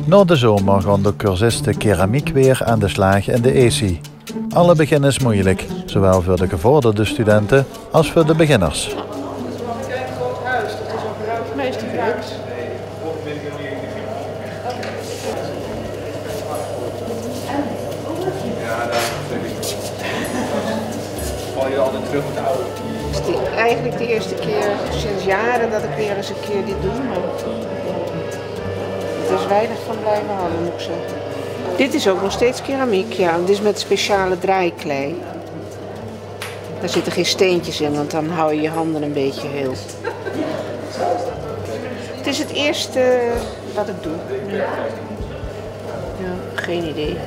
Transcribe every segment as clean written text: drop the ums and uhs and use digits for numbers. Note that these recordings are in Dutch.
Na de zomer gaan de cursisten keramiek weer aan de slag in de ESI. Alle begin is moeilijk, zowel voor de gevorderde studenten als voor de beginners. Kijk, groot huis, dat is ook ruim meester gelukt. Ja, daar val je altijd terug met de oude. Het is eigenlijk de eerste keer sinds jaren dat ik weer eens een keer dit doe. Maar het is weinig van blijven hangen, moet ik zeggen. Dit is ook nog steeds keramiek, ja. Dit is met speciale draaiklei. Daar zitten geen steentjes in, want dan hou je je handen een beetje heel. Het is het eerste wat ik doe. Ja, geen idee.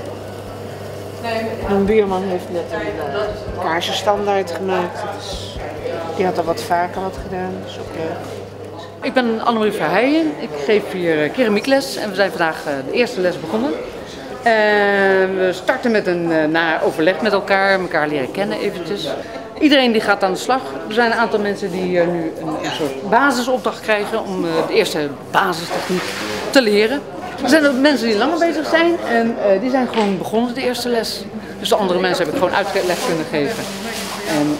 Mijn buurman heeft net een kaarsenstandaard gemaakt. Dus die had al wat vaker wat gedaan. Dat is ook leuk. Ik ben Annemarie Verheijen. Ik geef hier keramiekles en we zijn vandaag de eerste les begonnen. We starten met een overleg met elkaar leren kennen eventjes. Iedereen die gaat aan de slag. Er zijn een aantal mensen die nu een soort basisopdracht krijgen om de eerste basistechniek te leren. Er zijn ook mensen die langer bezig zijn en die zijn gewoon begonnen de eerste les. Dus de andere mensen heb ik gewoon uitleg kunnen geven. En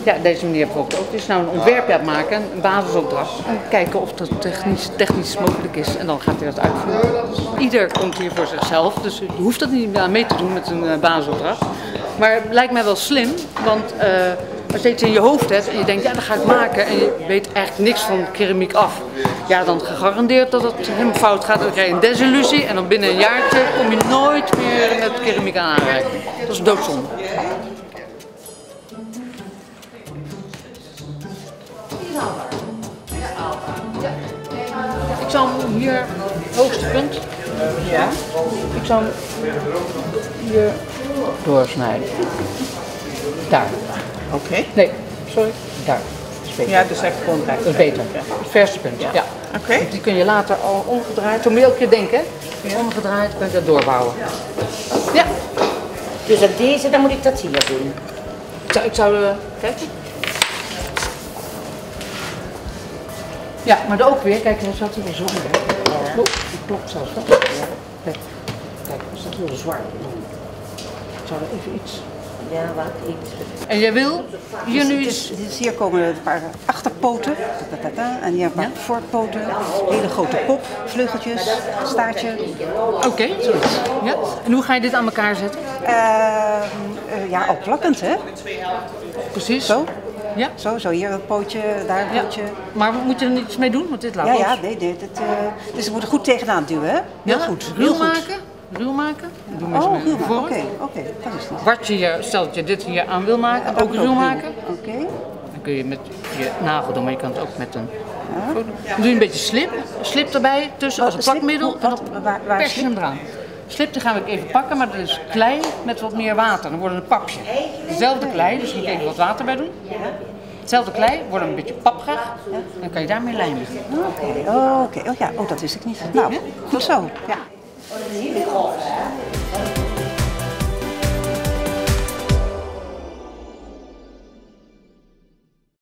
ja, deze manier hebben we ook. Het is nou een ontwerpje aan het maken, een basisopdracht. En kijken of dat technisch mogelijk is. En dan gaat hij dat uitvoeren. Ieder komt hier voor zichzelf, dus je hoeft dat niet aan mee te doen met een basisopdracht. Maar het lijkt mij wel slim, want als je iets in je hoofd hebt en je denkt, ja dat ga ik maken. En je weet eigenlijk niks van keramiek af. Ja, dan gegarandeerd dat het helemaal fout gaat. Dan krijg je een desillusie en dan binnen een jaartje kom je nooit meer met keramiek aan aanraken. Dat is doodzonde. Ik zou hem hier, hoogste punt, ja. Ik zou hem hier doorsnijden. Daar. Oké. Nee, sorry, daar. Ja, dus echt gewoon recht. Dat is beter. Het verste punt, ja. Oké. Die kun je later al omgedraaid, zo moet je elke keer denken, hè? Omgedraaid kun je dat doorbouwen. Ja. Dus op deze, dan moet ik dat hier doen. Ik zou kijken. Ja, maar dan ook weer, kijk, dan zat hij weer zo in. Ja. Die klopt zelfs wel. Ja. Kijk, dat is heel zwaar. Ik zou er even iets. Ja, wat iets. En jij wil hier nu iets. Dus hier komen een paar achterpoten. En hier een paar voorpoten. Hele grote kop, vleugeltjes, staartje. Oké, zoiets. Ja. En hoe ga je dit aan elkaar zetten? Ja, al plakkend, hè? Precies. Zo. Ja. Zo hier een pootje, daar een pootje. Maar moet je er iets mee doen? Want dit laat los. Ja, nee. Dus we moeten goed tegenaan duwen, hè? Heel goed. Ruw maken? Ruw maken? Doe maar Oh, ruw voor. maken. Oké, dat is het. Wat je hier, stel dat je dit hier aan wil maken, ook ruw maken. Oké. Dan kun je met je nagel doen, maar je kan het ook met een... Dan doe je een beetje slip. Slip erbij tussen als een plakmiddel en dan pers je hem eraan. Slip die gaan we even pakken, maar dat is klei met wat meer water. Dan wordt het een papje. Dezelfde klei, dus je moet even wat water bij doen. Hetzelfde klei, wordt een beetje papperig. Dan kan je daarmee lijmen. Oké. Oh ja, dat wist ik niet. Nou, goed zo. Ja.